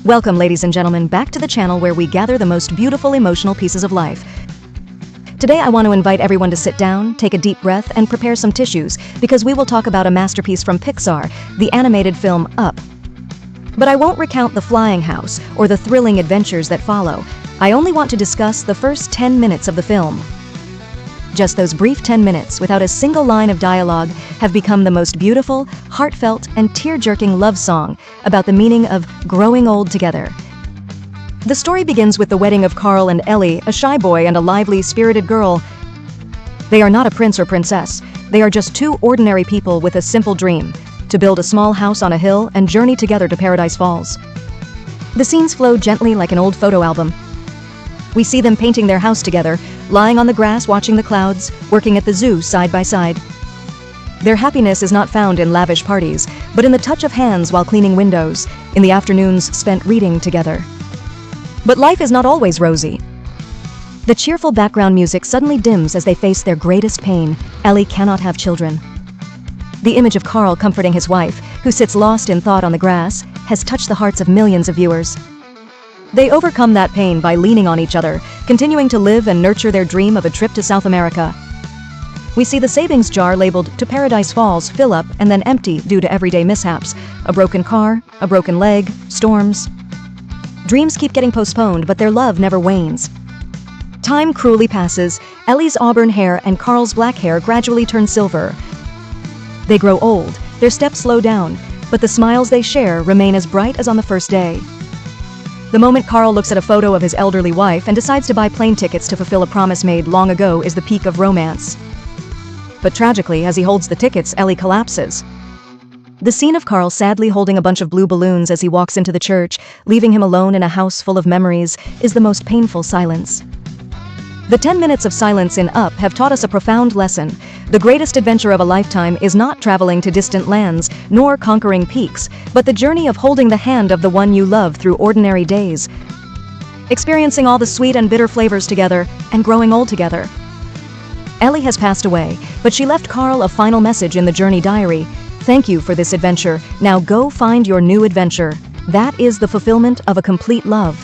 Welcome, ladies and gentlemen, back to the channel where we gather the most beautiful emotional pieces of life. Today I want to invite everyone to sit down, take a deep breath, and prepare some tissues, because we will talk about a masterpiece from Pixar, the animated film Up. But I won't recount the flying house or the thrilling adventures that follow. I only want to discuss the first 10 minutes of the film. Just those brief 10 minutes, without a single line of dialogue, have become the most beautiful, heartfelt, and tear-jerking love song about the meaning of growing old together. The story begins with the wedding of Carl and Ellie, a shy boy and a lively, spirited girl. They are not a prince or princess. They are just two ordinary people with a simple dream: to build a small house on a hill and journey together to Paradise Falls. The scenes flow gently like an old photo album. We see them painting their house together, lying on the grass watching the clouds, working at the zoo side by side. Their happiness is not found in lavish parties, but in the touch of hands while cleaning windows, in the afternoons spent reading together. But life is not always rosy. The cheerful background music suddenly dims as they face their greatest pain: Ellie cannot have children. The image of Carl comforting his wife, who sits lost in thought on the grass, has touched the hearts of millions of viewers. They overcome that pain by leaning on each other, continuing to live and nurture their dream of a trip to South America. We see the savings jar labeled "To Paradise Falls" fill up and then empty due to everyday mishaps: a broken car, a broken leg, storms. Dreams keep getting postponed, but their love never wanes. Time cruelly passes. Ellie's auburn hair and Carl's black hair gradually turn silver. They grow old, their steps slow down, but the smiles they share remain as bright as on the first day. The moment Carl looks at a photo of his elderly wife and decides to buy plane tickets to fulfill a promise made long ago is the peak of romance. But tragically, as he holds the tickets, Ellie collapses. The scene of Carl sadly holding a bunch of blue balloons as he walks into the church, leaving him alone in a house full of memories, is the most painful silence. The 10 minutes of silence in Up have taught us a profound lesson. The greatest adventure of a lifetime is not traveling to distant lands, nor conquering peaks, but the journey of holding the hand of the one you love through ordinary days, experiencing all the sweet and bitter flavors together, and growing old together. Ellie has passed away, but she left Carl a final message in the journey diary: "Thank you for this adventure. Now go find your new adventure." That is the fulfillment of a complete love.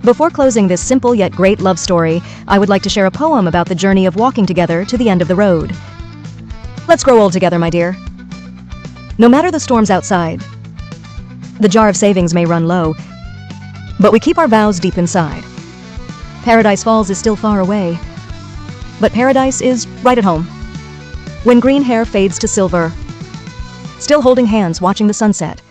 Before closing this simple yet great love story, I would like to share a poem about the journey of walking together to the end of the road. Let's grow old together, my dear. No matter the storms outside, the jar of savings may run low, but we keep our vows deep inside. Paradise Falls is still far away, but paradise is right at home. When green hair fades to silver, still holding hands watching the sunset,